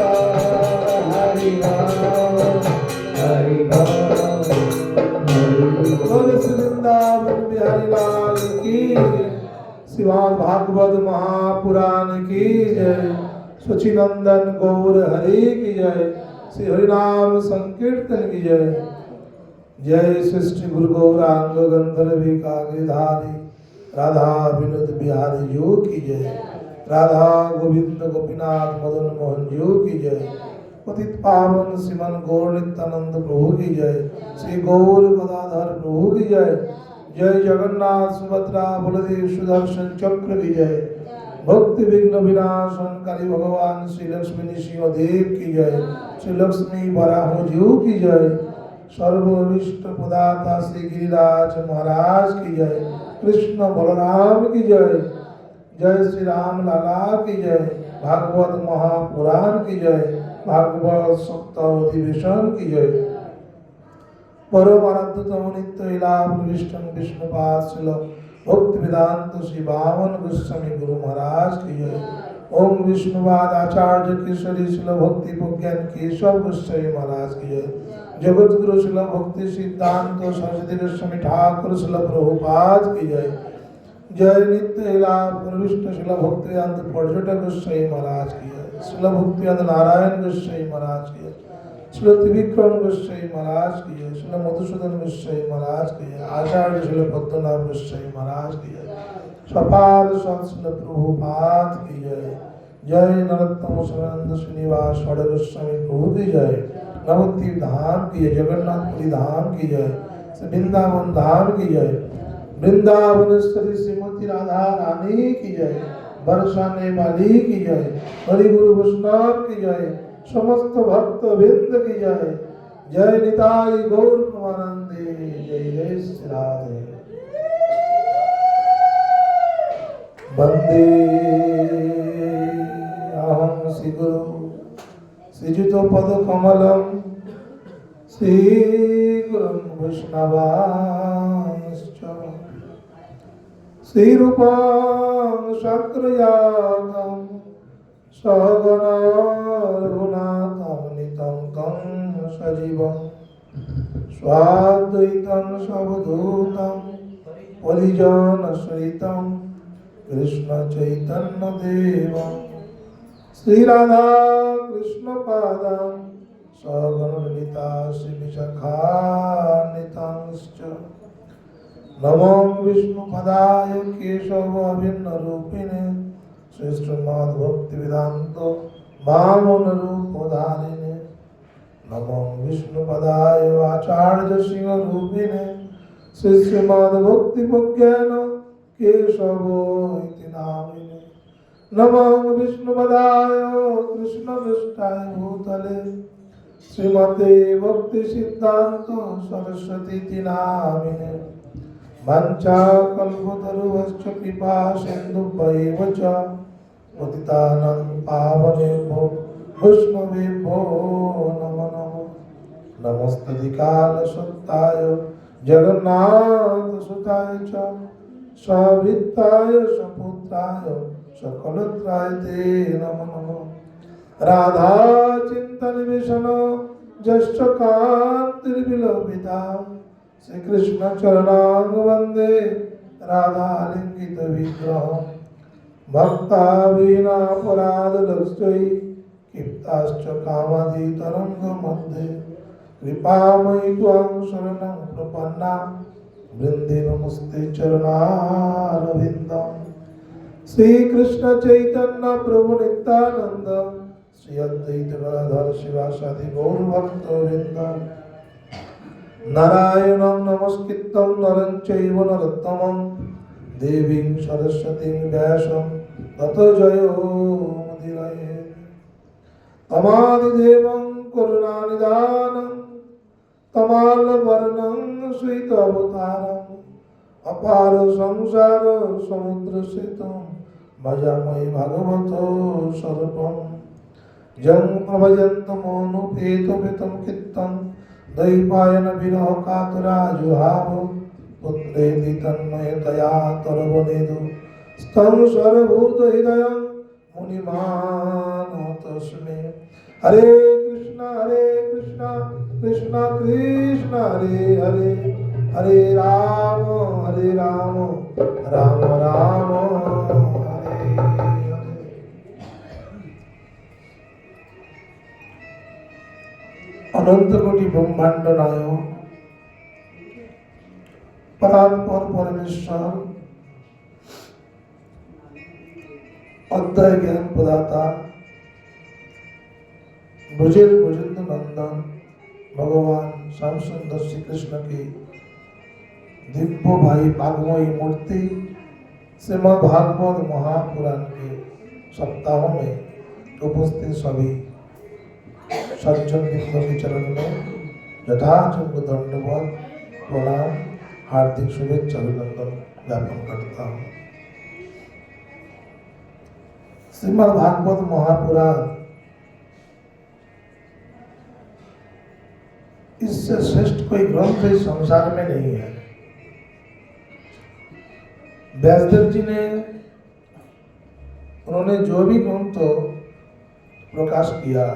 हरि राम हरि राम बोल वृंदावन बिहारी लाल की श्रीमद् भागवत महापुराण की जय। सचिनंदन गौर हरि की जय। श्री हरिनाम संकीर्तन की जय। जय सृष्टि गुरु गौरांग गंधर्वी कागिधारी राधा विनोद बिहारी जो की जय। राधा गोविंद गोपीनाथ मदन मोहन जो की जय। पतित पावन सिमन गौर नित्यानंद प्रभु की जय। श्री गौर गदाधर प्रभु की जय। जय जगन्नाथ सुभद्रा बलदेव सुदर्शन चक्र की जय। भक्ति विघ्न विनाशनकारी भगवान श्री लक्ष्मी नृसिंह देव की जय। श्री लक्ष्मी वराह जीव की जय। सर्वविष्ट पदाता श्री गिरिराज महाराज की जय। कृष्ण बलराम की जय। जय श्री राम लाला की जय। भागवत महापुराण की जय। भागवत सप्ताह अधिवेशन की जय। परम आराध्यतम नित्य इलाभ विष्णु विष्णुपाद श्रील भक्ति वेदांत श्री बावन गोस्वामी गुरु महाराज की जय। ओम विष्णुवाद आचार्य केसरी श्रील भक्ति प्रज्ञान केशव गोस्वामी महाराज की जय। जगत गुरु श्रील भक्ति सिद्धांत सरस्वती गोस्वामी ठाकुर श्रील प्रभुपाद की जय। जय नित्य इलाभ विष्णु श्रील भक्ति वेदांत पर्यटक गोस्वामी महाराज की जय। श्रील भक्ति वेदांत नारायण गोस्वामी महाराज की जय। श्रील त्रिविक्रम गोस्वामी महाराज की जय। श्रील मधुसूदन गोस्वामी महाराज की जय। आचार्य श्रील पद्मनाभ गोस्वामी महाराज की जय। सपार श्रील प्रभुपाद की जय। जय नरोत्तम सदानंद श्रीनिवास गोस्वामी प्रभु की जय। नवद्वीप धाम की जय। जगन्नाथपुरी धाम की जय। वृंदावन धाम की जय। वृंदावनेश्वरी श्रीमती राधा रानी की जय। बरसाने वाली की जय। हरि गुरु वैष्णव की जय। समस्त भक्त वृंद की जय। जय निताई गौर प्रमानंदे। जय जय श्री राधे। वंदे अहं श्री गुरु श्रीयुत पद कमलम श्री गुरुं वैष्णवांश्च श्री रूपं शक्रयातं सगण रघुनाथं नितं तं सजीवं स्वाद्वैतं सवधूतं परिजनसहितं कृष्ण चैतन्य देवं श्री राधा कृष्ण पादं सगण ललिता श्री विशाखान्वितांश्च नमो विष्णुपदाय केशव अभिन्न रूपिणे श्री श्रीमद् भक्ति वेदांत वामन रूपधारिणे नमो विष्णुपदाय आचार्य सिंह रूपिणे श्री श्रीमद् भक्ति प्रज्ञान केशव इति नामिने नमो विष्णुपदाय कृष्ण निष्ठाय भूतले श्रीमते भक्ति सिद्धांत सरस्वती इति नामिने वंचा कल्पतरुश्च कृपा सिन्धुभ्यैव च पतितानां पावनेभ्यो वैष्णवेभ्यो नमो नमः। नमस्ते कालसत्ताय जगन्नाथ सुताय च सविताय सपुत्राय सकलत्राय ते नमो नमः। राधा चिंतन विषण जश्च कांतिर्विलोपिता श्री कृष्ण चरणांग वंदे राधा लिंगित विग्रह भक्ता वीणा अपराध लक्ष्य क्षिप्ताश्च कामादि तरंग मध्ये कृपामयि त्वां शरणं प्रपन्ना वृंदे नमस्ते चरणारविंदम्। श्री कृष्ण चैतन्य प्रभु नित्यानंद श्री अद्वैत गदाधर शिवासादि गौर भक्त वृंद नारायणं नमस्कृतं नरं चैव नरोत्तमं देवीं सरस्वतीं व्यासं ततो जयो मुदीरये। तमादिदेवं करुणानिधानं तमालवर्णं श्वेतावतारम् अपार संसार समुद्र सेतुं भजामि भगवतो स्वरूपम्। जं प्रभजन्तमनुपेतमितं चित्तं दैपायन विरह कातरा जुहाव पुत्रेति तन्मयतया तरवनेदु स्तं सर्वभूत हृदयं मुनिमान तस्मै। हरे कृष्णा कृष्णा कृष्ण हरे हरे, हरे राम राम राम हरे हरे। अनंत कोटि ब्रह्मांड नायक परात्पर परमेश्वर अद्वैत ज्ञान प्रदाता ब्रजेंद्र नंदन भगवान श्याम सुंदर श्री कृष्ण की दिव्य भाई भागवती मूर्ति श्रीमद् भागवत महापुराण के सप्ताहों में उपस्थित सभी सज्जन वृंदों के चरण में यथाचंद दंडवत प्रणाम हार्दिक शुभेच्छा अभिनंदन ज्ञापन करता हूँ। श्रीमद् भागवत महापुराण इससे श्रेष्ठ कोई ग्रंथ इस संसार में नहीं है। व्यासदेव जी ने उन्होंने जो भी ग्रंथ प्रकाश किया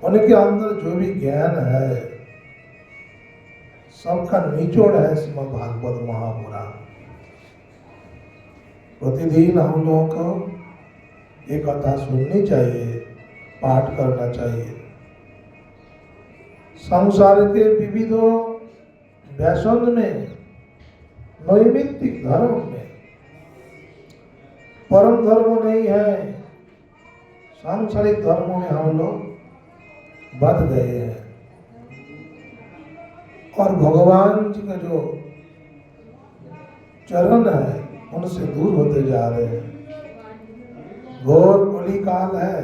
उनके अंदर जो भी ज्ञान है सबका निचोड़ है श्रीमद् भागवत महापुराण। प्रतिदिन हम लोगों को एक कथा सुननी चाहिए, पाठ करना चाहिए। संसार के विविध व्यसन में, नैमित्तिक धर्म में परम धर्म नहीं है, सांसारिक धर्मों में हम लोग बंध गए हैं और भगवान जी का जो चरण है उनसे दूर होते जा रहे हैं। घोर कलिकाल है।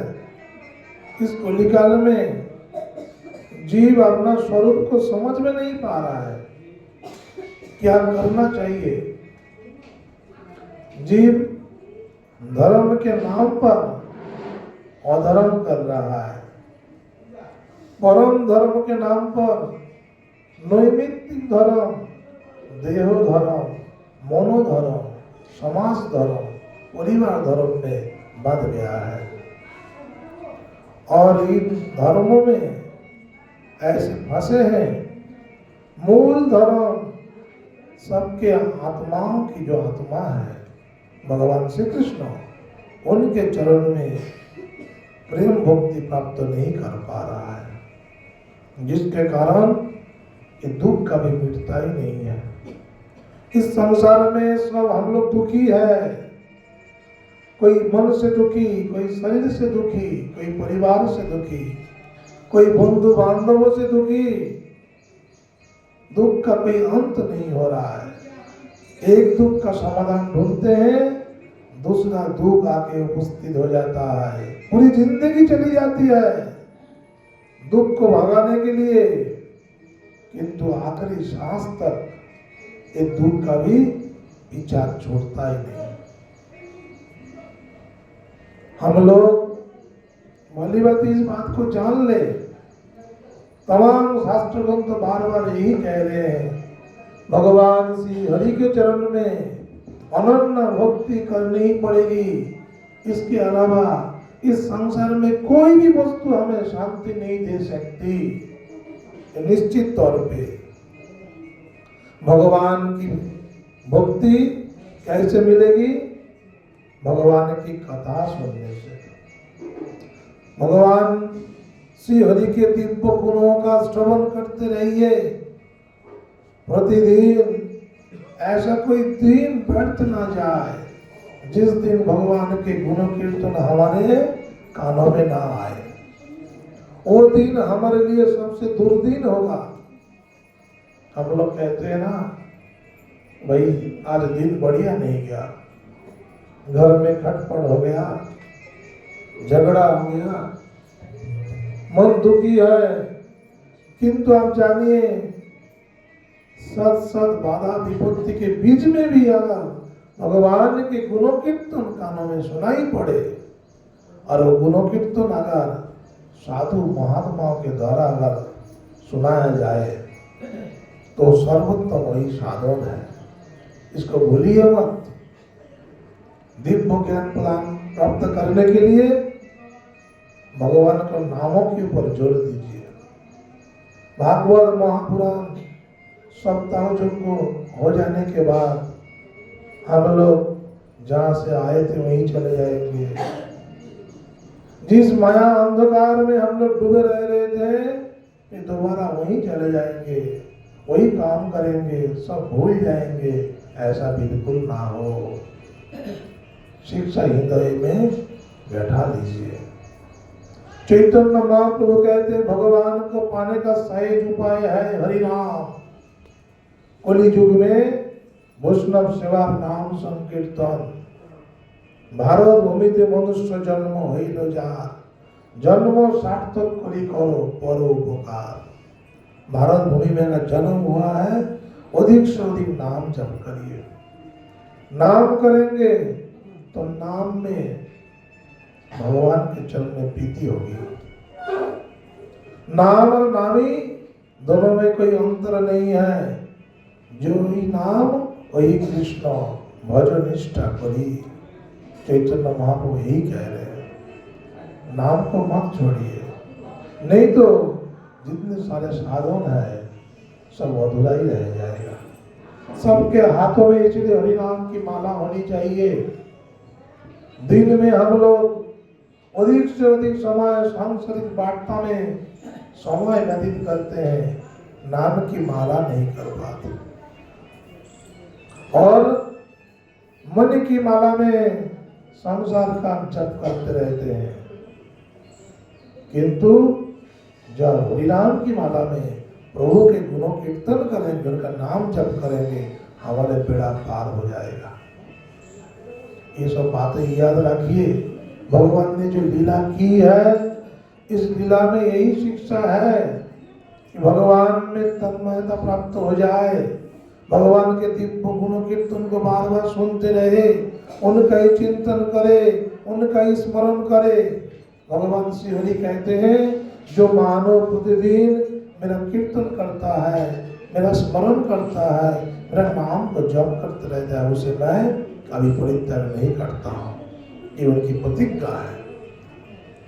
इस कलिकाल में जीव अपना स्वरूप को समझ में नहीं पा रहा है, क्या करना चाहिए। जीव धर्म के नाम पर अधर्म कर रहा है, परम धर्म के नाम पर नैमित्तिक धर्म, देह धर्म, मनोधर्म, समाज धर्म, परिवार धर्म में बंध गया है। और इन धर्मों में ऐसे फंसे हैं। मूल धर्म सबके आत्माओं की जो आत्मा है भगवान श्री कृष्ण, उनके चरण में प्रेम भक्ति प्राप्त नहीं कर पा रहा है, जिसके कारण ये दुख कभी मिटता ही नहीं है। इस संसार में सब हम लोग दुखी है। कोई मन से दुखी, कोई शरीर से दुखी, कोई परिवार से दुखी, कोई बंधु बांधवों से दुखी। दुख का कोई अंत नहीं हो रहा है। एक दुख का समाधान ढूंढते हैं, दूसरा दुख आके उपस्थित हो जाता है। पूरी जिंदगी चली जाती है दुख को भगाने के लिए, किंतु आखिरी सांस तक ये दुख का भी पीछा छोड़ता ही नहीं। हम लोग भली बात इस बात को जान ले। तमाम शास्त्र ग्रंथ बार बार यही कह रहे हैं, भगवान श्री हरि के चरण में अनन्य भक्ति करनी पड़ेगी। इसके अलावा इस संसार में कोई भी वस्तु हमें शांति नहीं दे सकती। निश्चित तौर पे भगवान की भक्ति कैसे मिलेगी? भगवान की कथा सुनने से। भगवान श्री हरि के दिव्य गुणों का श्रवण करते रहिए प्रतिदिन। ऐसा कोई दिन व्यर्थ ना जाए जिस दिन भगवान के गुण कीर्तन हमारे कानों में ना आए। वो दिन हमारे लिए सबसे दुर्दिन होगा। हम लोग कहते हैं ना, भाई आज दिन बढ़िया नहीं गया, घर में खटपट हो गया, झगड़ा हो गया, मन दुखी है। किंतु आप जानिए, सत सत बाधा विपत्ति के बीच में भी अगर भगवान के गुणों कीर्तन कानों में सुनाई पड़े और वो गुणों कीर्तन अगर साधु महात्माओं के द्वारा अगर सुनाया जाए तो सर्वोत्तम वही साधन है। इसको भूलिए मत। दिव्य ज्ञान प्रदान प्राप्त करने के लिए भगवान के नामों के ऊपर जोर दीजिए। भागवत महापुराण सप्ताह को हो जाने के बाद हम लोग जहाँ से आए थे वहीं चले जाएंगे। जिस माया अंधकार में हम लोग डूबे रह रहे थे, ये दोबारा वहीं चले जाएंगे, वही काम करेंगे, सब भूल जाएंगे। ऐसा बिल्कुल ना हो। शिक्षा हृदय में बैठा लीजिए। चैतन्य महाप्रभु कहते भगवान को पाने का सहज उपाय है हरि नाम। कलि युग में वैष्णव सेवा नाम संकीर्तन। भारत भूमिते मनुष्य जन्म हईल जार, जन्म सार्थक करी करो परोपकार। भारत भूमि में अगर जन्म हुआ है, अधिक से अधिक नाम जप करिए। नाम करेंगे तो नाम में भगवान के चरण में प्रीति होगी। नाम और नामी दोनों में कोई अंतर नहीं है। जो ही नाम वही कृष्ण, भजो निष्ठा करी। चैतन्य महाप्रभु यही कह रहे हैं, नाम को मत छोड़िए, नहीं तो जितने सारे साधन है सब अधूरा ही रह जाएगा। सबके हाथों में इसलिए हरि नाम की माला होनी चाहिए। दिन में हम लोग अधिक से अधिक समय सांसारिक वार्ता में समय व्यतीत करते हैं, नाम की माला नहीं कर पाते। और मन की माला में संसार का जप करते रहते हैं, किंतु जब हरिनाम की माला में प्रभु के गुणों कीर्तन करेंगे, उनका नाम जप करेंगे, हमारे बेड़ा पार हो जाएगा। ये सब बातें याद रखिए। भगवान ने जो लीला की है, इस लीला में यही शिक्षा है कि भगवान में तन्मयता प्राप्त हो जाए, भगवान के दिव्य गुणों कीर्तन को बार बार सुनते रहे, उनका ही चिंतन करे, उनका ही स्मरण करे। भगवान श्री हरि कहते हैं, जो मानव प्रतिदिन मेरा कीर्तन करता है, मेरा स्मरण करता है, मेरा नाम को जप करते रहता है, उसे मैं कभी परित्याग नहीं करता हूँ। ये उनकी प्रतिज्ञा है,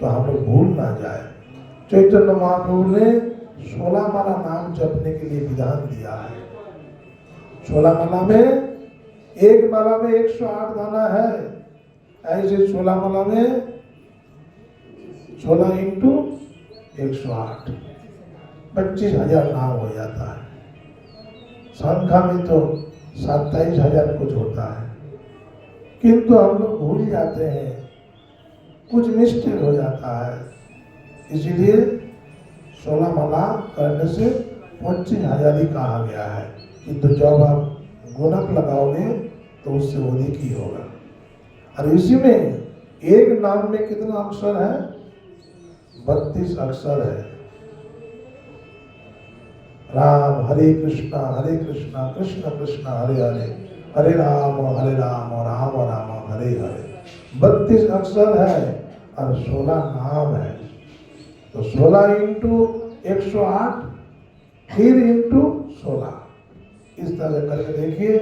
तो हम लोग भूल ना जाए। चैतन्य महाप्रभु ने 16 माला नाम जपने के लिए विधान दिया है। 16 माला में, एक माला में 108 दाना है, ऐसे 16 माला में 16 इंटू 108 25,000 नाम हो जाता है। संख्या में तो 27,000 कुछ होता है, किंतु हम लोग भूल जाते हैं, कुछ मिस्टेक हो जाता है। इसीलिए 16 माला करने से 25,000 ही कहा गया है, किंतु जब आप गुणक लगाओगे तो उससे अधिक ही होगा। और इसी में एक नाम में कितना अक्षर है? 32 अक्षर है। राम हरे कृष्णा कृष्ण कृष्ण हरे हरे, हरे राम राम राम हरे हरे। 32 अक्षर है और 16 नाम है। तो 16 इंटू 108 फिर इंटू 16, इस तरह करके देखिए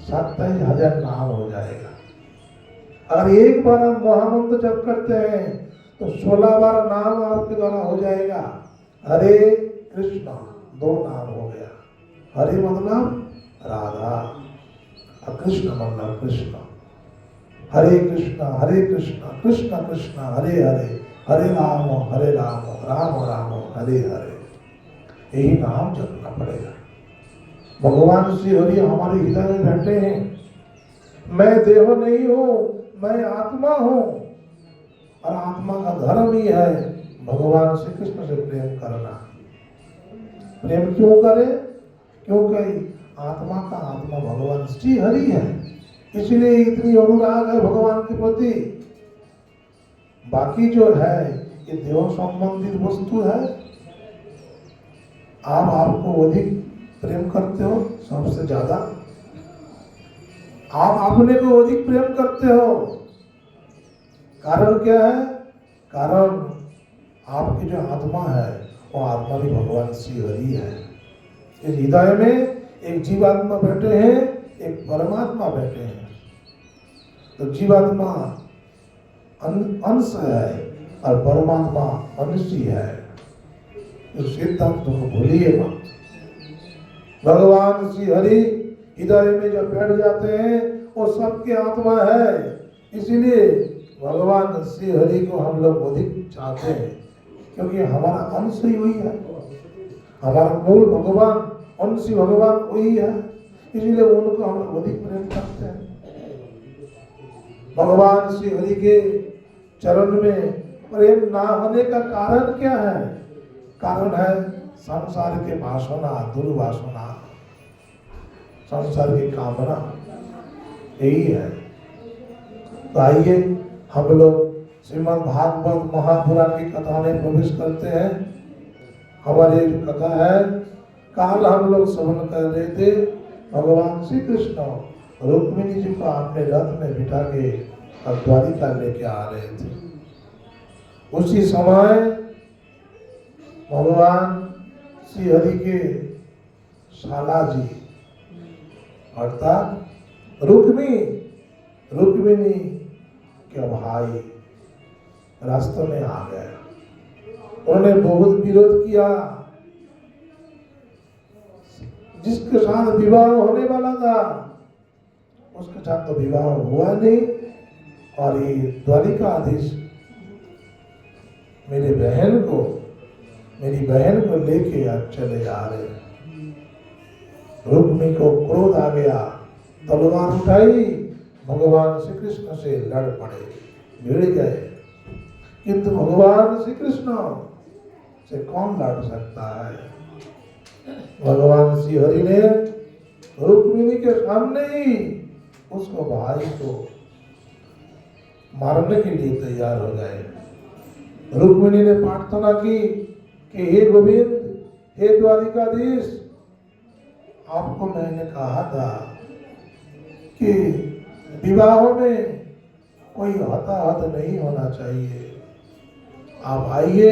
27,000 नाम हो जाएगा। अगर एक बार आप महामंत्र जप करते हैं तो 16 बार नाम आपके द्वारा हो जाएगा। हरे कृष्ण 2 नाम हो गया, हरे मतलब राधा, कृष्ण मतलब कृष्ण। हरे कृष्ण कृष्ण कृष्ण हरे हरे, हरे राम राम राम हरे हरे। यही नाम जपना पड़ेगा। भगवान श्री हरि हमारे हृदय में बैठे हैं। मैं देह नहीं हूँ, मैं आत्मा हूँ, और आत्मा का धर्म ही है भगवान श्री कृष्ण से प्रेम करना। प्रेम क्यों करे? क्योंकि आत्मा का आत्मा भगवान श्री हरि है, इसलिए इतनी अनुराग है भगवान के प्रति। बाकी जो है ये देव संबंधित वस्तु है। आप आपको अधिक प्रेम करते हो, सबसे ज्यादा आप अपने को अधिक प्रेम करते हो। कारण क्या है? कारण आपकी जो आत्मा है वो आत्मा भी भगवान श्री हरि है। इस हृदय में एक जीवात्मा बैठे हैं, एक परमात्मा बैठे हैं। तो जीवात्मा अंश है और परमात्मा अंशी है। इस सिद्धांत को भूलिए मत। भगवान श्री हरि हृदय में जब बैठ जाते हैं वो सबके आत्मा है। इसीलिए भगवान श्री हरि को हम लोग अधिक चाहते हैं, क्योंकि हमारा अंश ही वही है। हमारा मूल भगवान अंशी भगवान वही है, इसलिए उनको हम लोग अधिक प्रेम करते हैं। भगवान श्री हरि के चरण में प्रेम ना होने का कारण क्या है? कारण है संसार के वासना, दुर्वासना, संसार की कामना, यही है। तो आइए हम लोग श्रीमद् भागवत महापुराण की कथा में प्रवेश करते हैं। हमारी जो कथा है, काल हम लोग श्रवण कर रहे थे। भगवान श्री कृष्ण रुक्मिणी जी को अपने रथ में बिठा के द्वारिका लेके आ रहे थे। उसी समय भगवान श्री हरि के शाला जी अर्थात रुक्मिणी के भाई रास्ते में आ गए। उन्होंने बहुत विरोध किया। जिसके साथ विवाह होने वाला था उसके साथ तो विवाह हुआ नहीं, और ये द्वारिकाधीश मेरी बहन को लेके आज चले जा रहे हैं। रुक्मिणी को क्रोध आ गया, तलवार उठाई, भगवान श्री कृष्ण से लड़ पड़े, भिड़ गए। किंतु भगवान श्री कृष्ण से कौन लड़ सकता है? भगवान श्री हरि ने रुक्मिणी के सामने ही उसको भाई को मारने के लिए तैयार हो गए। रुक्मिणी ने प्रार्थना की कि हे गोविंद, हे द्वारिकाधीश, आपको मैंने कहा था कि विवाहों में कोई हताहत नहीं होना चाहिए। आप आइए,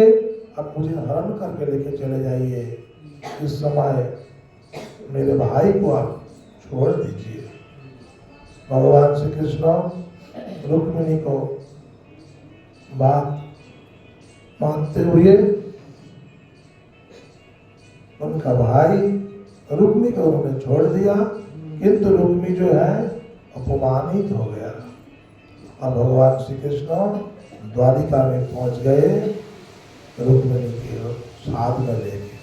अब मुझे हरण करके लेके चले जाइए। इस समय मेरे भाई को आप छोड़ दीजिए। भगवान श्री कृष्ण रुक्मिणी को बात मानते हुए उनका भाई रुक्मिणी को उन्होंने छोड़ दिया। किंतु रुक्मिणी जो है अपमानित हो गया। अब भगवान श्री कृष्ण द्वारिका में पहुंच गए रुक्मिणी के साथ में लेके।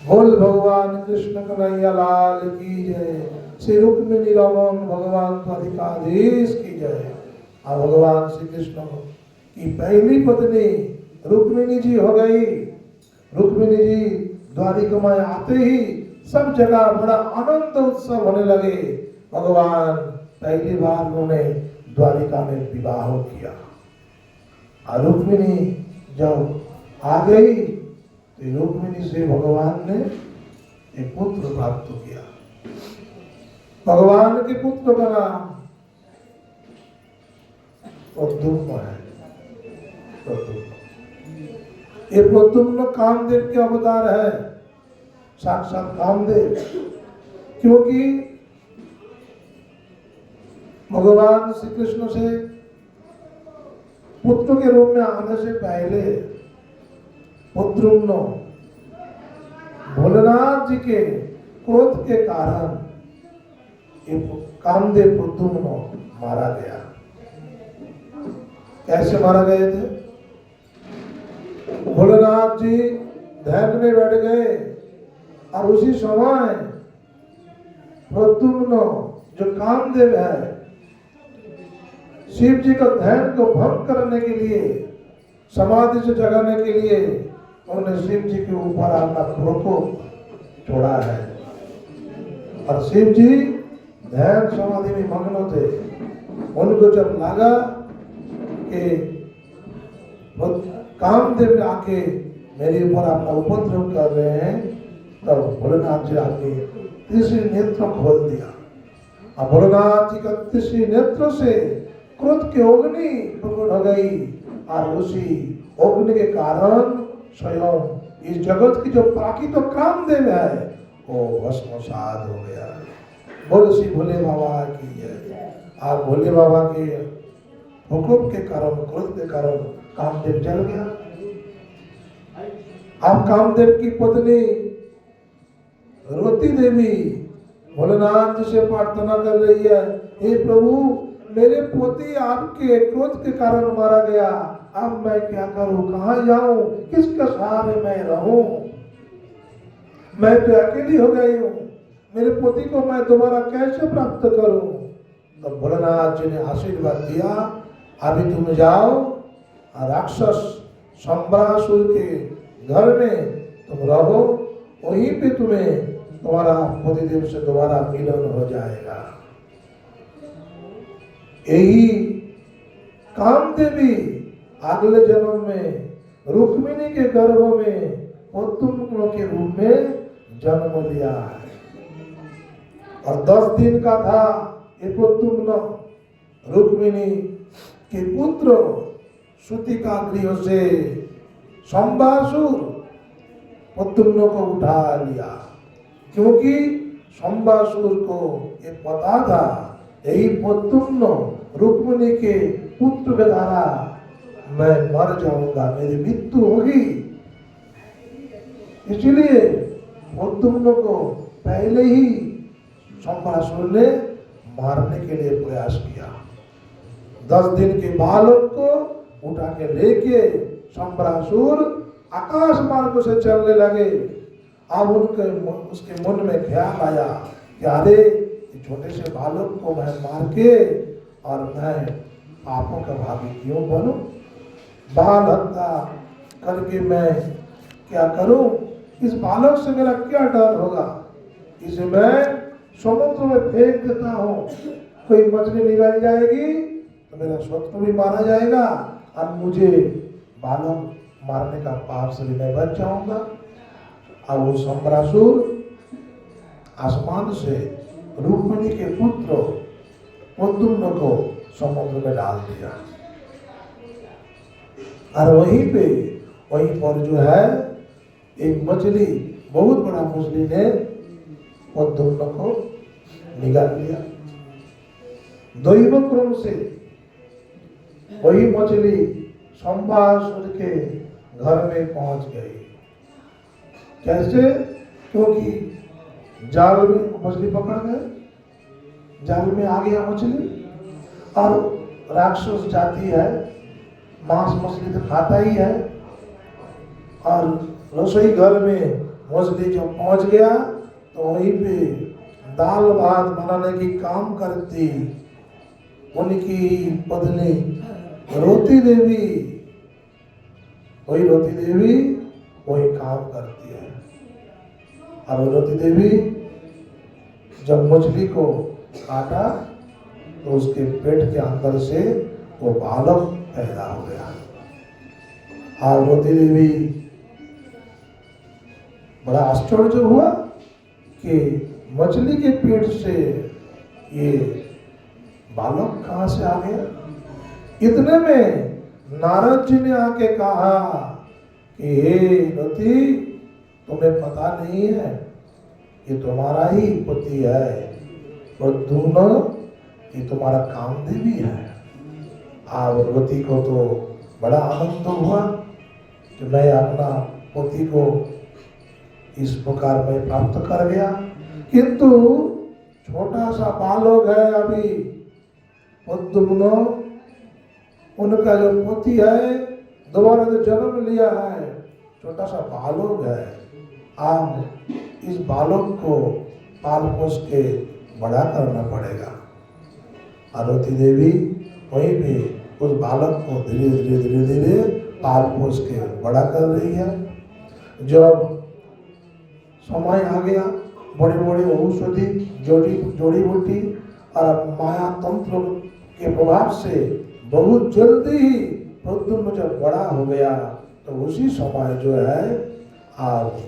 बोल भगवान कृष्ण कन्हैया लाल की जय। श्री रुक्मिणी रमन भगवान द्वारिकाधीश की जय। अब भगवान श्री कृष्ण की पहली पत्नी रुक्मिणी जी हो गई। रुक्मिणी जी द्वारिका में आते ही सब जगह बड़ा आनंद उत्सव होने लगे। भगवान पहली बार उन्होंने द्वारिका में विवाह किया। और रुक्मिणी जब आ गई तो रुक्मिणी से भगवान ने एक पुत्र प्राप्त किया। भगवान के पुत्र का नाम प्रद्युम्न है। ये प्रद्युम्न कामदेव के अवतार है, साक्षात कामदेव। क्योंकि भगवान श्री कृष्ण से पुत्र के रूप में आने से पहले प्रद्युम्न भोलेनाथ जी के क्रोध के कारण ये कामदेव प्रद्युम्न मारा गया। कैसे मारा गए थे? भोलेनाथ जी ध्यान में बैठ गए और उसी समय प्रद्युम्न जो कामदेव है, शिव जी का ध्यान को भंग करने के लिए, समाधि से जगाने के लिए उन्होंने शिव जी के ऊपर अपना प्रकोप छोड़ा है। और शिव जी ध्यान समाधि में मग्न थे। उनको जब लगा कि कामदेव आके मेरे ऊपर अपना उपद्रव कर रहे हैं, तब भोलेनाथ जी आके तीसरी नेत्र खोल दिया। और भोलेनाथ जी का तीसरी नेत्र से क्रोध की अग्नि प्रकट हो गई और उसी अग्नि के कारण स्वयं इस जगत की जो प्राकृतिक तो कामदेव है वो भस्मसात हो गया। बोल श्री भोले बाबा की जय। आप भोले बाबा के हुक्म के कारण, क्रोध के कारण कामदेव जल गया। आप कामदेव की पत्नी रोती देवी भोलेनाथ जी से प्रार्थना कर रही है, हे प्रभु मेरे पोती आपके क्रोध के कारण मारा गया, अब मैं क्या करूं, कहां जाऊं, किसके सहारे मैं रहूं, मैं तो अकेली हो गई हूं, मेरे पोती को मैं दोबारा कैसे प्राप्त करूं। तो भोलेनाथ जी ने आशीर्वाद दिया, अभी तुम जाओ राक्षस शंबरासुर के घर में तुम रहो, वहीं पे तुम्हें तुम्हारा पतिदेव से दोबारा मिलन हो जाएगा। यही कामदेवी अगले जन्म में रुक्मिणी के गर्भ में प्रद्युम्न के रूप में जन्म लिया है। और 10 दिन का था ये प्रद्युम्न रुक्मिणी के पुत्र सूतिका गृह से शंबरासुर प्रद्युम्न को उठा लिया, क्योंकि शंबरासुर को ये पता था यही प्रद्युम्न रुक्मिणी के पुत्र के द्वारा मैं मर जाऊंगा, मेरी मृत्यु होगी। इसलिए प्रद्युम्न को पहले ही शंबरासुर ने मारने के लिए प्रयास किया। 10 दिन के बालक को उठा के लेके शंबरासुर आकाश मार्ग से चलने लगे। अब उसके मन में ख्याल आया कि अरे छोटे से बालक को मैं मार के और मैं पापों का भागी क्यों बनूं, बाल हत्या करके मैं क्या करूं, इस बालक से मेरा क्या डर होगा, इसे मैं समुद्र में फेंक देता हूं, कोई मछली निकाल जाएगी तो मेरा शत्रु भी मारा जाएगा और मुझे बालक मारने का पाप से भी मैं बच जाऊंगा। अब वो शंबरासुर आसमान से रुक्मिणी के पुत्र प्रद्युम्न को समुद्र में डाल दिया। और वहीं पर जो है एक मछली, बहुत बड़ा मछली ने प्रद्युम्न को निकाल लिया। दैव क्रम से वही मछली शंबरासुर के घर में पहुंच गई। कैसे? क्योंकि जाल में मछली पकड़ गए, जाल में आ गया मछली, और राक्षस जाति है, मांस मछली तो खाता ही है, और रसोई घर में मछली जब पहुंच गया तो वहीं पे दाल भात बनाने की काम करती उनकी पत्नी रोती देवी, वही रोती देवी वही काम करती है। और रोती देवी जब मछली को काटा तो उसके पेट के अंदर से वो बालक पैदा हो गया। और रोती देवी बड़ा आश्चर्य हुआ कि मछली के पेट से ये बालक कहां से आ गया। इतने में नारद जी ने आके कहा कि हे रति, तुम्हें पता नहीं है ये तुम्हारा ही पति है प्रद्युम्न, ये तुम्हारा कामदेवी है। अब रति को तो बड़ा आनंद हुआ कि मैं अपना पति को इस प्रकार में प्राप्त कर गया, किंतु छोटा सा बालक है अभी प्रद्युम्न, उनका जो पति है दोबारा जो जन्म लिया है, छोटा सा बालक है। अब इस बालक को पाल पोस के बड़ा करना पड़ेगा। आरती देवी वहीं पे उस बालक को धीरे धीरे धीरे धीरे पाल पोस के बड़ा कर रही है। जब समय आ गया, बड़े बड़े औषधि जोड़ी बूटी और माया तंत्र के प्रभाव से बहुत जल्दी ही प्रद्युम्न जब बड़ा हो गया तो उसी समय जो है आप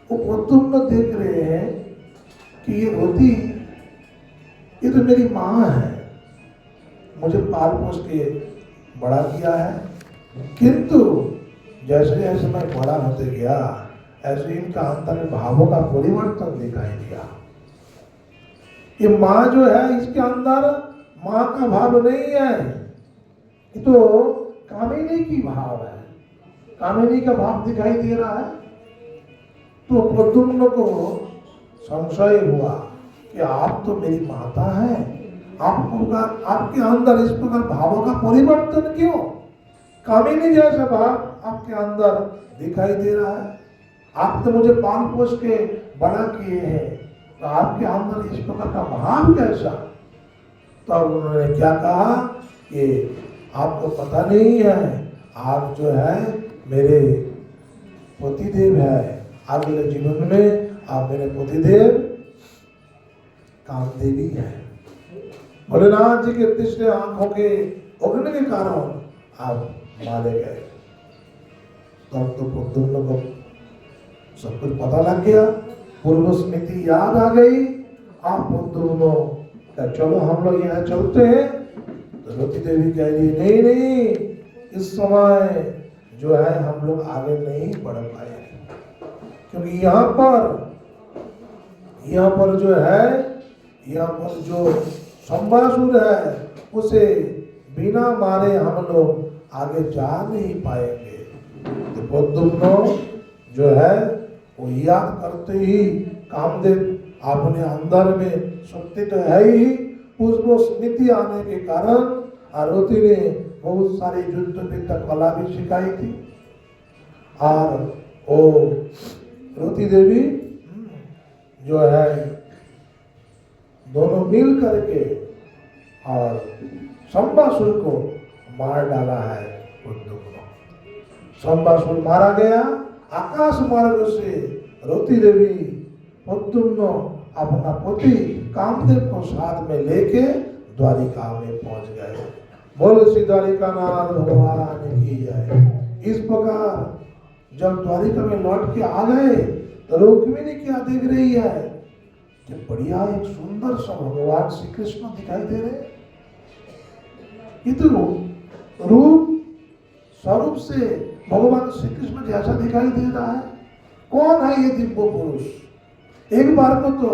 वो प्रद्युम्न देख रहे हैं कि ये रोती, ये तो मेरी माँ है, मुझे पाल पोस के बड़ा किया है, किंतु जैसे जैसे मैं बड़ा होते गया ऐसे इनका अंतर में भावों का परिवर्तन दिखाई दिया। ये माँ जो है इसके अंदर माँ का भाव नहीं है, ये तो कामिनी की भाव है। कामिनी का भाव दिखाई दे रहा है। तो प्रद्युम्न को संशय हुआ कि आप तो मेरी माता है, आपके अंदर इस प्रकार भावों का परिवर्तन क्यों? कामिनी जैसा भाव आपके अंदर दिखाई दे रहा है। आप तो मुझे पाल पोस के बड़ा किए हैं, तो आपके अंदर इस प्रकार का भाव कैसा? तो उन्होंने क्या कहा कि आपको पता नहीं है, आप जो है मेरे पतिदेव है, अगले जीवन में आप मेरे पतिदेव कामदेवी है। भोलेनाथ जी के तीसरे आंखों के उगने के कारण आप मारे गए। तब तो प्रद्युम्न को सब कुछ पता लग गया, पूर्व स्मृति याद आ गई। आप प्रद्युम्न का चलो हम लोग यहाँ चलते हैं। तो रति देवी कह रही नहीं नहीं, इस समय जो है हम लोग आगे नहीं बढ़ पाएंगे, क्योंकि यहाँ पर जो है, यहाँ पर जो संबासुर है उसे बिना मारे हम लोग आगे जा नहीं पाएंगे। तो प्रद्युम्न जो है वो याद करते ही कामदेव अपने अंदर में शक्ति तो है ही, उसको स्मृति आने के कारण आरती ने बहुत सारी युद्ध विद्या कला भी सिखाई थी। और वो रति देवी जो है दोनों मिल करके और संबासुर को मार डाला है। संबासुर मारा गया। आकाश मार्ग से रति देवी प्रद्युम्न अपना पति कामदेव को साथ में लेके द्वारिका में पहुंच गए। बोल श्री द्वारिकानाथ भगवान की जय। इस प्रकार जब द्वारिका में लौट के आ गए तो रुक्मिणी क्या देख रही है कि बढ़िया एक सुंदर सा भगवान श्री कृष्ण दिखाई दे रहे। इतना रूप स्वरूप से भगवान श्री कृष्ण जैसा दिखाई दे रहा है। कौन है ये दिव्य पुरुष? एक बार को तो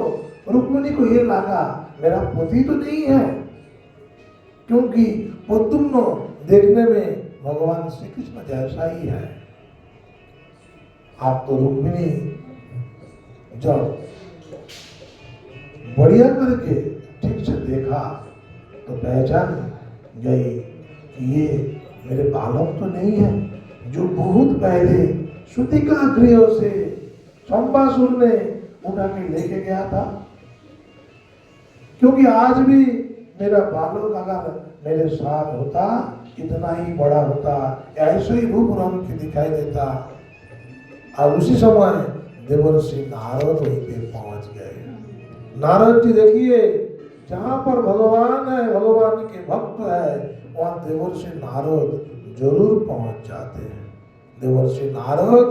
रुक्मिणी को ये लगा मेरा पति तो नहीं है, क्योंकि प्रद्युम्न देखने में भगवान श्री कृष्ण जैसा ही है। आप तो रुक्मिणी जब बढ़िया करके ठीक से देखा तो पहचान गई कि ये मेरे बालक तो नहीं है, जो बहुत पहले श्रुतिका गृह से संबासुर ने उठा के लेके गया था। क्योंकि आज भी मेरा बालक अगर मेरे साथ होता, इतना ही बड़ा होता, ऐसे ही रूप रंग के दिखाई देता। और उसी समय देवर्षि नारद वहीं पे पहुंच गए। नारद जी देखिए, जहां पर भगवान है, भगवान के भक्त है, वहां देवर्षि नारद जरूर पहुंच जाते हैं। देवर्षि नारद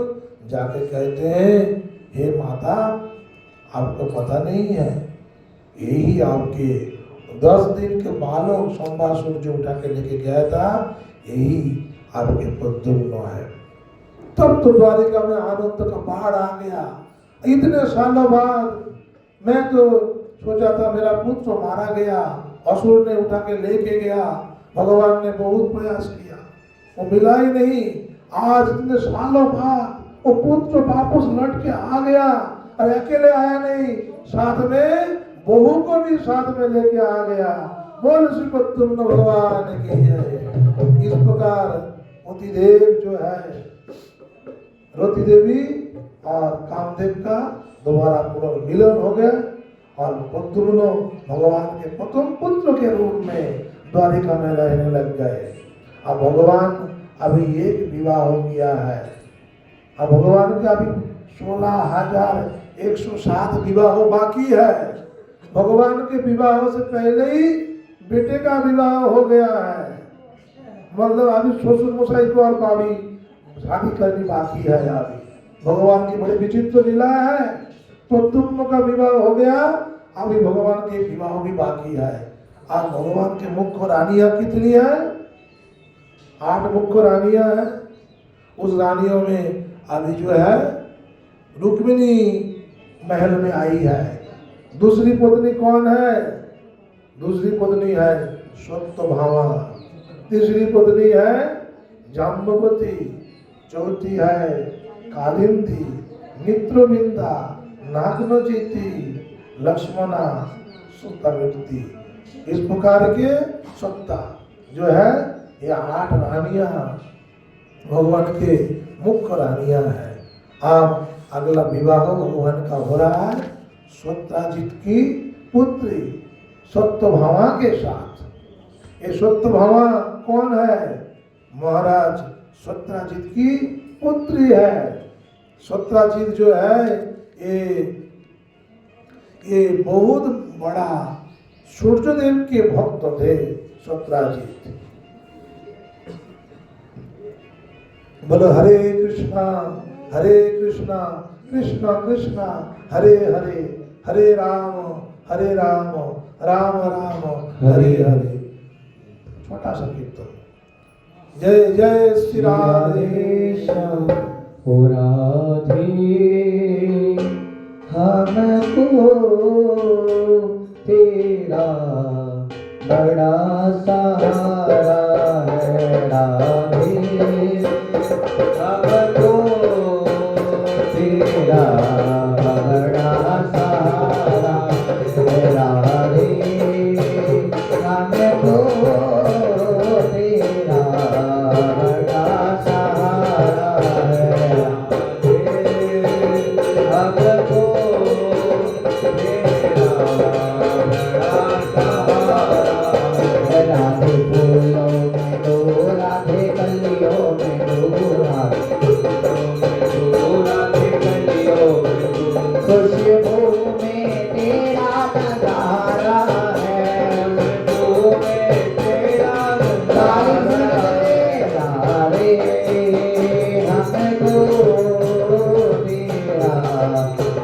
जाके कहते हैं, हे माता, आपको पता नहीं है, यही आपके 10 दिन के बालक संबासुर जो उठा के लेके गया था, यही आपके प्रद्युम्न है। तब तो द्वारिका में आनंद का पहाड़ आ गया। इतने सालों बाद मैं तो सोचा था मेरा पुत्र मारा गया, असुर ने उठा के लेके गया, भगवान ने बहुत प्रयास किया, वो मिला ही नहीं। आज इतने सालों बाद वो पुत्र वापस लौट के आ गया, और अकेले आया नहीं, साथ में बहू को भी साथ में लेके आ गया। बोल श्री प्रद्युम्न भगवान की जय। इस प्रकार पतिदेव जो है, रति देवी और कामदेव का दोबारा पुनर्मिलन हो गया, और प्रद्युम्न भगवान के प्रथम पुत्र के रूप में द्वारिका में रहने लग गए। अब भगवान अभी एक विवाह हो गया है। अब भगवान का अभी 16,107 विवाह बाकी है। भगवान के विवाह से पहले ही बेटे का विवाह हो गया है। मतलब अभी ससुर मसाई को और अभी शादी करनी बाकी है। अभी भगवान की बड़ी विचित्र लीला है। प्रद्युम्न का विवाह हो गया, अभी भगवान के विवाह भी बाकी है। अब भगवान के मुख्य रानियां कितनी है? 8 मुख्य रानियां हैं। उस रानियों में अभी जो है रुक्मिणी महल में आई है। दूसरी पत्नी कौन है? दूसरी पत्नी है सत्यभामा, तीसरी पत्नी है जाम्बवती, चौथी है कालिंदी, मित्रविंदा, नागनचिति, लक्ष्मणा, सत्तावती। इस प्रकार के सत्ता जो है ये 8 रानियां भगवान के मुख्य रानियां हैं। अब अगला विवाह भगवान का हो रहा है सत्यजित की पुत्री सत्यभामा के साथ। ये सत्यभामा कौन है? महाराज सत्यजित की पुत्री है। सत्यजित जो है ये बहुत बड़ा सूर्यदेव के भक्त थे सत्यजित। बोलो हरे कृष्णा कृष्ण कृष्ण हरे हरे, हरे राम राम राम हरे हरे। छोटा सा कीर्तन। जय जय श्री राधे ओ राधे, हमको तेरा बड़ा सहारा है राधे, हमको तेरा बड़ा सहारा है राधे, हमको तेरा बड़ा सहारा है राधे, हमको तेरा बड़ा सहारा है राधे। फूलों में दो राधे, कलियों में दो राधे, खुशबू में तेरा नजारा है, खुशबू में तेरा नजारा है राधे, हमको तेरा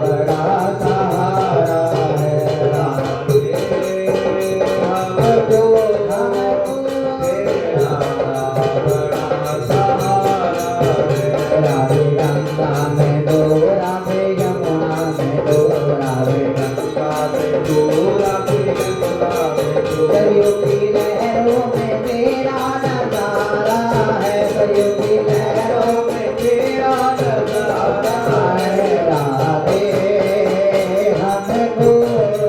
बड़ा सहारा है राधे, हमको तेरा बड़ा सहारा है राधे। गंगा में दो राधे, यमुना में दो राधे, गंगा में दो राधे, यमुना में दो, सरयू की लहरों में तेरा नजारा है, सरयू की लहरों में तेरा नजारा है राधे,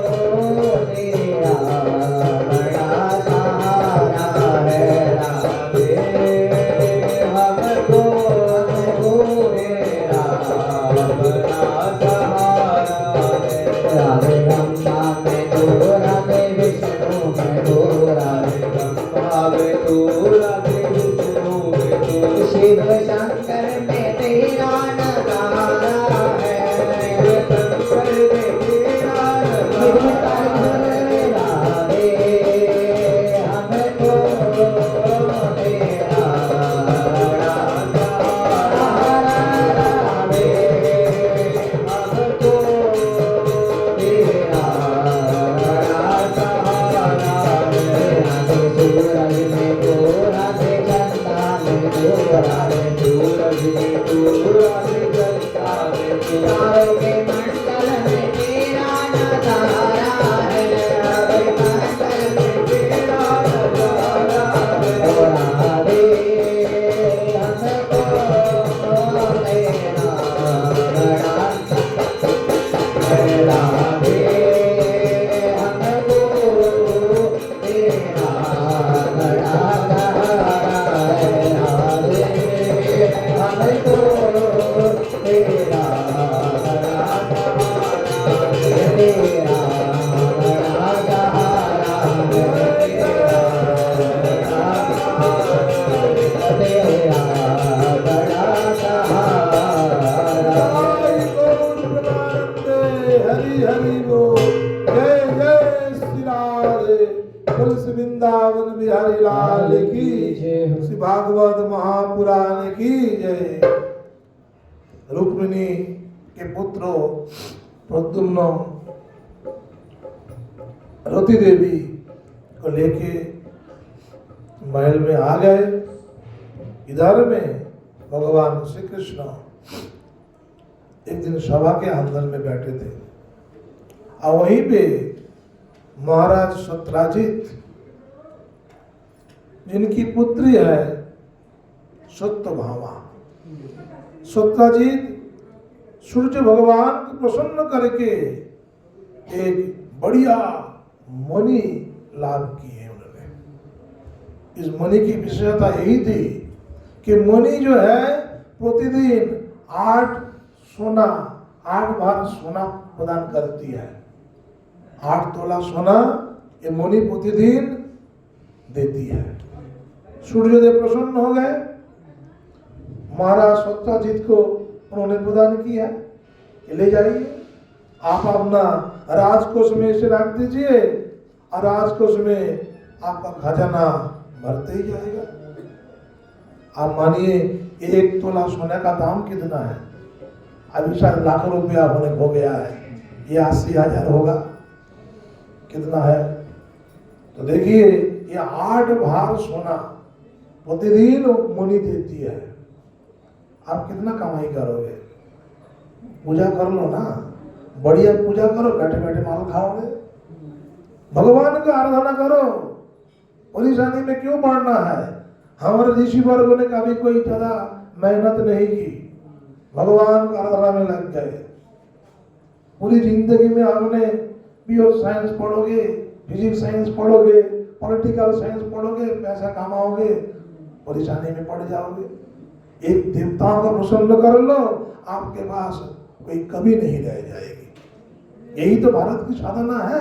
हमको तेरा बड़ा सहारा है राधे, हमको तेरा बड़ा सहारा है राधे। गंगा में दो राधे, विष्णु में दो राधे, गंगा में दो राधे, विष्णु में दो, शिव शंकर में तेरा नजारा है, शिव शंकर में तेरा नजारा है राधे, हमको तेरा बड़ा सहारा राधे, हमको तेरा बड़ा सहारा है राधे। सूरज में दो राधे, चंदा में दो राधे, सूरज में दो राधे, चंदा में दो, तारों के मंडल में तेरा नजारा है, तारों के मंडल में तेरा नजारा है राधे, हमको तेरा बड़ा है राधे, हमको तेरा बड़ा सहारा है राधे, हमको तेरा बड़ा सहारा है, तेरा बड़ा सहारा है, तेरा बड़ा सहारा। हरि हरि बोल। जय जय श्री राधे। तुलसी वृंदावन बिहारी लाल की जय। श्री भागवत महापुराण की जय। रुक्मिणी के पुत्रों प्रद्युम्न रति देवी को लेके महल में आ गए। इधर में भगवान श्री कृष्ण एक दिन सभा के अंदर में बैठे थे और वहीं पे महाराज सत्यजित जिनकी पुत्री है सत्यभामा। सत्यजीत सूर्य भगवान को प्रसन्न करके एक बढ़िया मणि लाभ की है उन्होंने। इस मणि की विशेषता यही थी कि मणि जो है प्रतिदिन 8 बार सोना प्रदान करती है। 8 तोला सोना ये मणि प्रतिदिन देती है। सूर्यदेव प्रसन्न हो गए, महाराज सत्यजीत को उन्होंने प्रदान किया कि ले जाइए, आप अपना राजकोष में इसे रख दीजिए और राजकोष में आपका खजाना बढ़ते ही जाएगा। आप मानिए 1 तोला सोने का दाम कितना है? अभी शायद लाखों रुपया होने हो गया है, ये 80,000 होगा, कितना है? तो देखिए ये 8 भार सोना प्रतिदिन मुनि देती है। आप कितना कमाई करोगे? पूजा कर लो ना, बढ़िया पूजा करो, बैठे बैठे माल खाओगे। भगवान की आराधना करो, परेशानी में क्यों पड़ना है? हमारे ऋषि वर्ग ने कभी कोई ज्यादा मेहनत नहीं की, भगवान की आराधना में लग गए। पूरी जिंदगी में आपने प्योर साइंस पढ़ोगे, फिजिक्स साइंस पढ़ोगे, पॉलिटिकल साइंस पढ़ोगे, पैसा कमाओगे, परेशानी में पड़ जाओगे। एक देवताओं को प्रसन्न कर लो, आपके पास कोई कमी नहीं रह जाएगी। यही तो भारत की साधना है।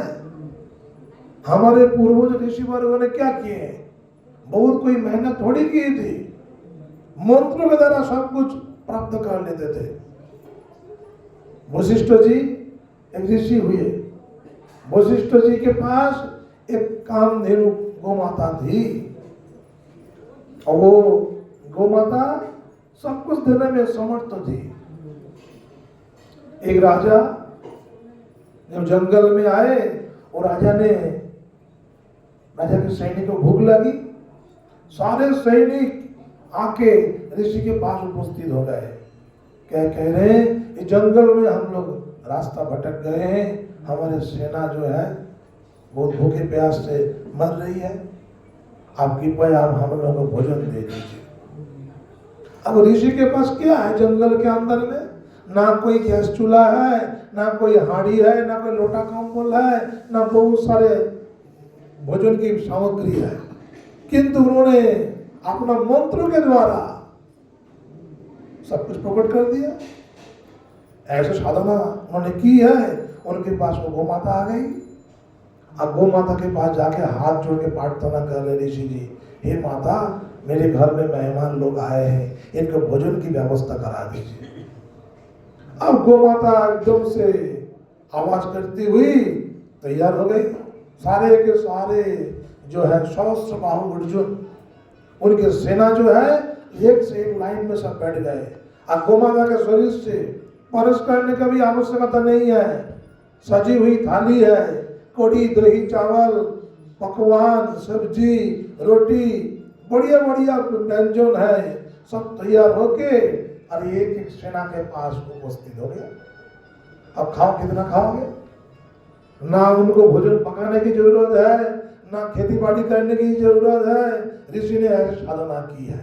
हमारे पूर्वज ऋषि वर्गों ने क्या किए? बहुत कोई मेहनत थोड़ी की थी, मंत्रों के द्वारा सब कुछ प्राप्त कर लेते थे। वशिष्ठ जी एक ऋषि हुए, वशिष्ठ जी के पास एक कामधेनु गोमाता थी और वो गोमाता सब कुछ देने में समर्थ थी। एक राजा जब जंगल में आए और राजा के सैनिक को भूख लगी, सारे सैनिक आके ऋषि के पास उपस्थित हो गए। क्या कह रहे हैं? इस जंगल में हम लोग रास्ता भटक गए हैं, हमारे सेना जो है बहुत भूखे प्यास से मर रही है, आप कृपया आप हम लोगों को भोजन दे दीजिए। अब ऋषि के पास क्या है? जंगल के अंदर में ना कोई गैस चूल्हा है, ना कोई हांडी है, ना कोई लोटा कंबल है, ना बहुत सारे भोजन की सामग्री है, किंतु उन्होंने अपना मंत्र के द्वारा सब कुछ प्रकट कर दिया। ऐसे साधना उन्होंने की है। उनके पास वो गोमाता आ गई। अब गोमाता के पास जाके हाथ जोड़ के प्रार्थना कर रहे, ऋषि जी, हे माता, मेरे घर में मेहमान लोग आए हैं, इनको भोजन की व्यवस्था करा दीजिए। अब गोमाता एकदम से आवाज करती हुई तैयार हो गई। सारे के सारे जो है सहस्त्र बाहु अर्जुन, उनके सेना जो है एक से एक लाइन में सब बैठ गए। अब गोमाता के शरीर से परस करने का भी आवश्यकता नहीं है। सजी हुई थाली है, कड़ी, दही, चावल, पकवान, सब्जी, रोटी, बढ़िया बढ़िया व्यंजन है, सब तैयार होके और एक एक सेना के पास उपस्थित हो गया। अब खाओ, कितना खाओगे? ना उनको भोजन पकाने की जरूरत है, ना खेती बाड़ी करने की जरूरत है। ऋषि ने ऐसी साधना की है।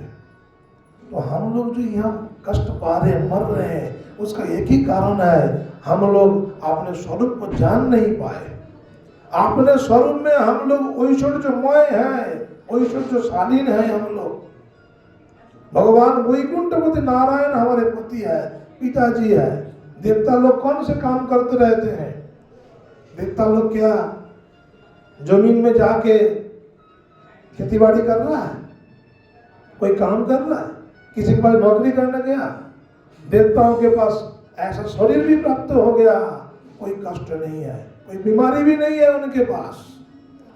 तो हम लोग जो यहाँ कष्ट पा रहे हैं, मर रहे हैं, उसका एक ही कारण है, हम लोग अपने स्वरूप को जान नहीं पाए। अपने स्वरूप में हम लोग ऐश्वर्यमय हैं, ऐश्वर्यशालीन हैं हम लोग। भगवान वैकुंठपति नारायण हमारे पति है, पिताजी है। देवता लोग कौन से काम करते रहते हैं? देवता लोग क्या जमीन में जाके खेती बाड़ी कर रहा है? कोई काम कर रहा है? किसी के पास नौकरी करने गया? देवताओं के पास ऐसा शरीर भी प्राप्त हो गया, कोई कष्ट नहीं है, कोई बीमारी भी नहीं है उनके पास,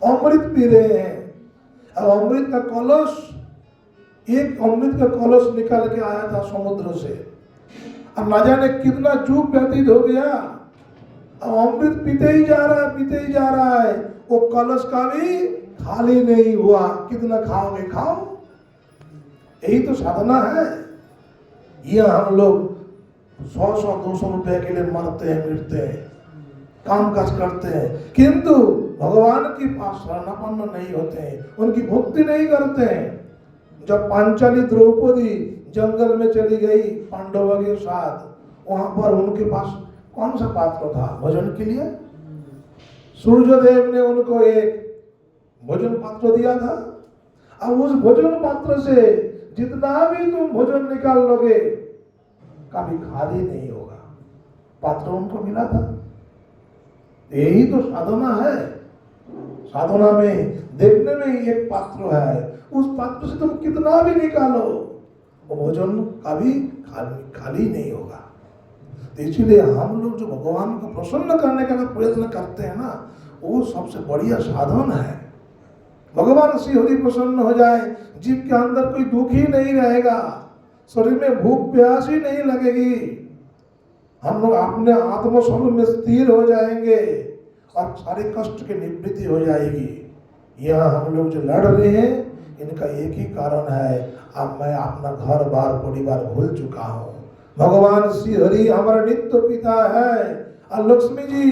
अमृत पी रहे हैं। और अमृत का कलश, एक अमृत का कलश निकाल के आया था समुद्र से, अब ना जाने कितना युग व्यतीत हो गया, अब अमृत पीते ही जा रहा है, पीते ही जा रहा है, वो कलश का भी खाली नहीं हुआ। कितना खाओगे? खाओ। यही तो साधना है। ये हम लोग 100-200 रुपए के लिए मरते हैं, मिटते हैं, काम काज करते हैं, किंतु भगवान के पास शरणापन्न नहीं होते हैं, उनकी भक्ति नहीं करते हैं। जब पांचाली द्रौपदी जंगल में चली गई पांडवों के साथ, वहां पर उनके पास कौन सा पात्र था भोजन के लिए? सूर्यदेव ने उनको एक भोजन पात्र दिया था। अब उस भोजन पात्र से जितना भी तुम भोजन निकाल लोगे कभी खाली नहीं होगा। पात्र उनको मिला था। यही तो साधना है। साधना में देखने में ही एक पात्र है, उस पात्र से तुम कितना भी निकालो वो भोजन कभी खाली नहीं होगा। तो इसलिए हम लोग जो भगवान को प्रसन्न करने का प्रयत्न करते हैं ना, वो सबसे बढ़िया साधन है। भगवान श्री हरि प्रसन्न हो जाए, जीव के अंदर कोई दुख ही नहीं रहेगा, शरीर में भूख प्यास ही नहीं लगेगी, हम लोग अपने आत्मस्वरूप में स्थिर हो जाएंगे और सारे कष्ट की निवृत्ति हो जाएगी। यहाँ हम लोग जो लड़ रहे हैं इनका एक ही कारण है, अब मैं अपना घर बार परिवार भूल चुका हूँ। भगवान श्री हरि हमारा नित्य पिता है और लक्ष्मी जी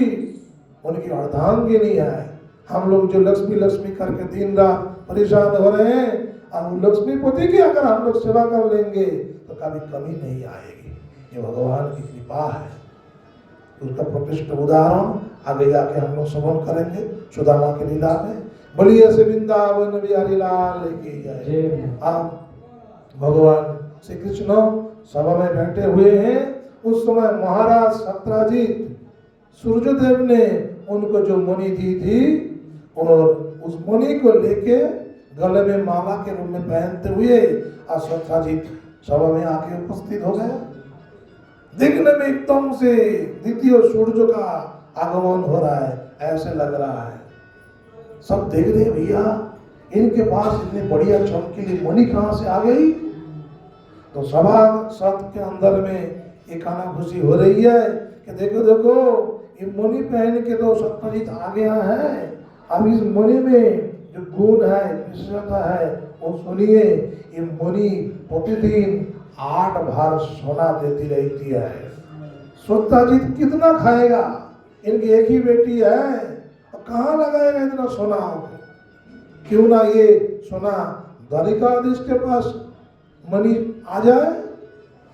उनकी अर्धांगिनी है। हम लोग जो लक्ष्मी लक्ष्मी करके दिन रात परेशान हो रहे हैं, अब लक्ष्मीपति की अगर हम लोग सेवा कर लेंगे तो कभी कमी नहीं आएगी। ये भगवान की कृपा है। उसका प्रतिष्ठ उदाहरण आगे जाके हम लोग श्रवण करेंगे सुदामा की लीला में। बोलिए श्री वृंदावन बिहारी लाल की जय। आप भगवान श्री कृष्ण सभा में बैठे हुए हैं। उस समय महाराज सत्राजित सूर्यदेव ने उनको जो मणि दी थी और उस मणि को लेके गले में माला के रूप में पहनते हुए सत्राजित सभा में आके उपस्थित हो गए। देखने में एकदम से द्वितीय सूर्य का आगमन हो रहा है, ऐसे लग रहा है। सब देख रहे हैं भैया इनके पास इतनी बढ़िया चमकीली मणि कहाँ से आ गई। तो सभा सत के अंदर में एक आना खुशी हो रही है कि देखो देखो ये मणि पहन के तो सत्यजीत आ गया है। अब इस मणि में जो गुण है विशेषता है वो सुनिए। ये मणि प्रतिदिन 8 बार सोना देती रहती है। सत्यजीत कितना खाएगा? इनकी एक ही बेटी है, कहाँ लगाएगा इतना सोना? क्यों ना ये सोना द्वारिकाधीश के पास मणि आ जाए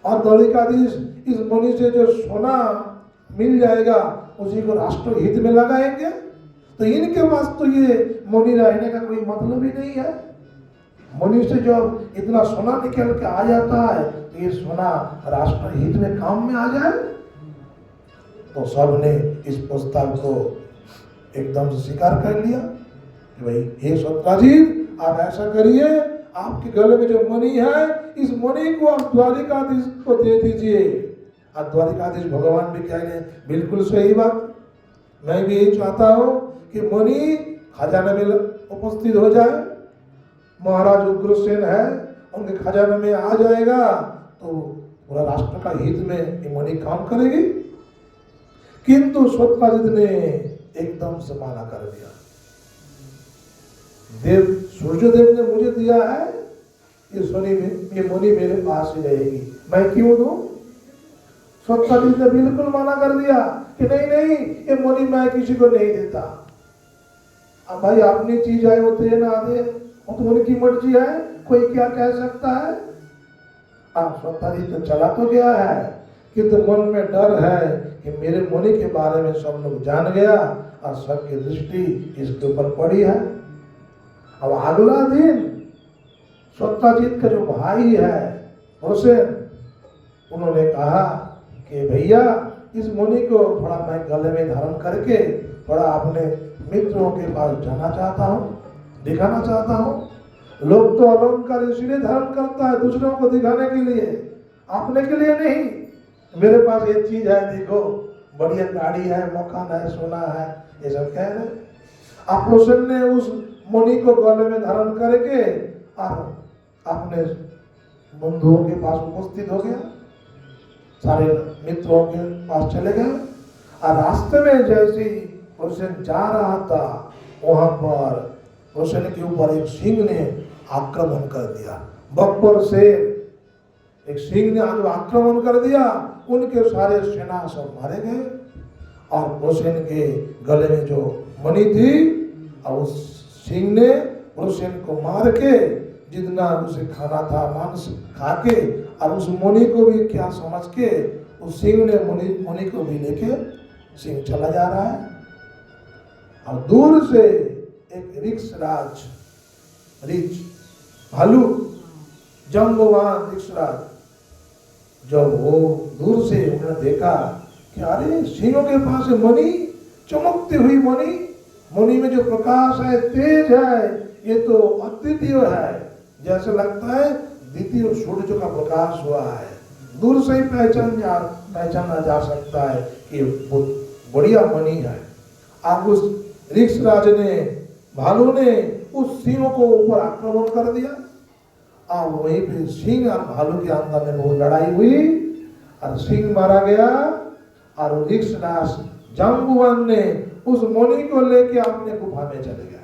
और द्वारिकाधीश इस मणि से जो सोना मिल जाएगा उसी को राष्ट्र हित में लगाएंगे। तो इनके पास तो ये मणि रहने का कोई मतलब ही नहीं है। मणि से जब इतना सोना निकल के आ जाता है तो ये सोना राष्ट्र हित में काम में आ जाए। तो सब ने इस प्रस्ताव को एकदम से स्वीकार कर लिया कि भाई हे सत्राजित आप ऐसा करिए, आपके गले में जो मणि है इस मणि को आप द्वारिकाधीश को दे दीजिए। और द्वारिकाधीश भगवान भी कह रहे बिल्कुल सही बात, मैं भी यही चाहता हूँ कि मणि खजाने में उपस्थित हो जाए। महाराज उग्रसेन है उनके खजाने में आ जाएगा तो पूरा राष्ट्र का हित में ये मणि काम करेगी। किंतु सत्राजित ने एकदम से माना कर दिया। देव सूर्यदेव ने मुझे दिया है, ये मणि मेरे पास ही रहेगी, मैं क्यों दूं? सत्राजित ने बिल्कुल मना कर दिया कि नहीं नहीं ये मणि मैं किसी को नहीं देता। अब भाई अपनी चीज है वो दे ना दे वो तो उनकी मर्जी है, कोई क्या कह सकता है। अब सत्राजित तो चला तो गया है किंतु मन में डर है कि मेरे मणि के बारे में सब लोग जान गया और सबकी दृष्टि इसके ऊपर पड़ी है। अब अगला दिन सत्राजित का जो भाई है हुसैन, उन्होंने कहा कि भैया इस मणि को थोड़ा मैं गले में धारण करके थोड़ा अपने मित्रों के पास जाना चाहता हूँ, दिखाना चाहता हूँ। लोग तो अलंकार इसलिए धारण करता है दूसरों को दिखाने के लिए, अपने के लिए नहीं। मेरे पास एक चीज है, देखो बढ़िया गाड़ी है, मकान है, सोना है, ये सब कह रहे। आप हुसैन ने उस मणि को गले में धारण करके और अपने बंधुओं के पास उपस्थित हो गया, सारे मित्रों के पास चले गए। और रास्ते में जैसे ही हुसैन जा रहा था वहां पर हुसैन के ऊपर एक सिंह ने आक्रमण कर दिया। बब्बर से एक सिंह ने आज आक्रमण कर दिया, उनके सारे सेना सब मारे गए और हुसैन के गले में जो मणि थी और उस सिंह ने पुरुषेन को मार के जितना उसे खाना था मांस खा के और उस मुनि को भी क्या समझ के उस सिंह ने मुनि को भी लेके सिंह चला जा रहा है। और दूर से एक ऋक्षराज भालू जंबवान ऋक्षराज जब वो दूर से उन्होंने देखा कि अरे सिंहों के पास मणि, चमकती हुई मणि में जो प्रकाश है तेज है, ये तो अद्वितीय है, जैसे लगता है द्वितीय सूर्य का प्रकाश हुआ है। दूर से ही पहचाना जा सकता है कि बहुत बढ़िया मणि है। अब उस ऋक्षराज ने, भालू ने उस सिंह को ऊपर आक्रमण कर दिया। अब वहीं पे सिंह और भालू के अंदर में बहुत लड़ाई हुई और सिंह मारा गया और ऋक्षराज जाम्बुवान ने उस मुनि को लेके अपने गुफा में चले गया।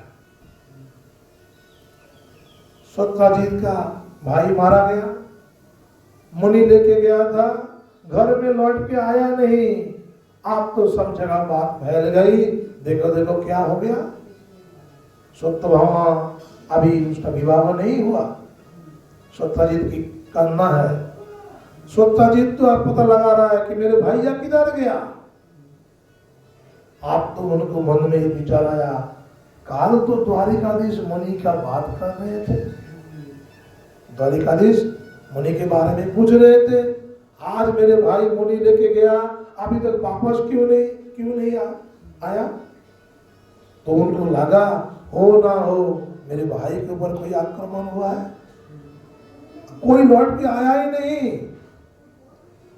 सत्यजीत का भाई मारा गया, मुनि लेके गया था, घर में लौट के आया नहीं। आप तो सब जगह बात फैल गई, देखो देखो क्या हो गया। सत्यभामा अभी उसका विवाह नहीं हुआ, सत्यजीत की कन्या है। सत्यजीत तो आप पता लगा रहा है कि मेरे भैया किधर गया। आप तो उनको मन में विचार आया, काल तो द्वारिकाधीश मुनि का बात कर रहे थे, द्वारिकाधीश मुनि के बारे में पूछ रहे थे। आज मेरे भाई मुनि लेके गया, अभी तक वापस क्यों नहीं आया। तो उनको लगा हो ना हो मेरे भाई के ऊपर कोई आक्रमण हुआ है, कोई लौट के आया ही नहीं।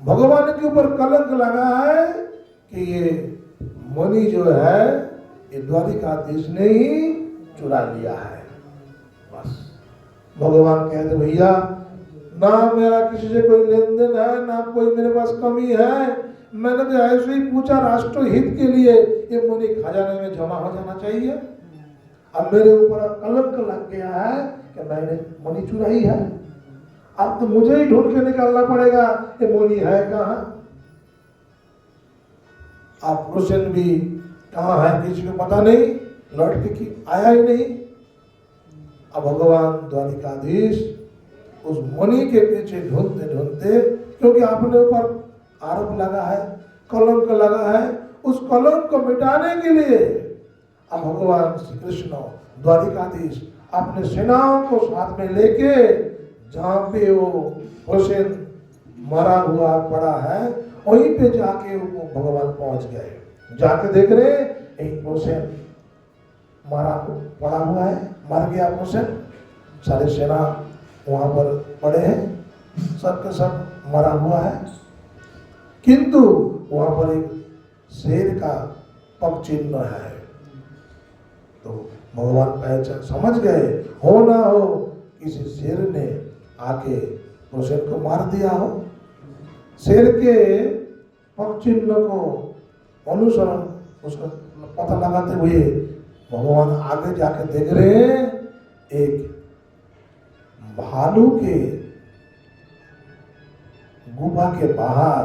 भगवान के ऊपर कलंक लगा है कि ये मुनि जो है ये द्वारिकाधीश ने ही चुरा लिया है। बस भगवान कहते भैया ना मेरा किसी से कोई लेन देन है, ना कोई मेरे पास कमी है। मैंने तो ऐसे ही पूछा राष्ट्र हित के लिए, ये मुनि खजाने में जमा हो जाना चाहिए। अब मेरे ऊपर कलंक लग गया है कि मैंने मुनि चुराई है। अब तो मुझे ही ढूंढ के निकालना पड़ेगा ये मुनि है कहाँ। आप पुरुषन भी कहाँ है किसी को पता नहीं, लौट के आया ही नहीं। अब भगवान द्वारिकाधीश उस मुनि के पीछे ढूंढते, क्योंकि अपने ऊपर आरोप लगा है, कलंक लगा है, उस कलंक को मिटाने के लिए अब भगवान श्री कृष्ण द्वारिकाधीश अपने सेनाओं को साथ में लेके जहाँ पे वो हुसैन मरा हुआ पड़ा है वहीं पे जाके वो भगवान पहुंच गए। जाके देख रहे एक हुसैन मरा पड़ा हुआ है, मर गया हुसैन, सारे सेना वहां पर पड़े हैं, सब के सब मरा हुआ है, किंतु वहां पर एक शेर का पग चिन्ह है। तो भगवान पहचान समझ गए, हो ना हो किसी शेर ने आके हुसैन को मार दिया हो। शेर के पग चिन्ह को अनुसरण उसका पता लगाते हुए भगवान आगे जाके देख रहे हैं एक भालू के गुफा के बाहर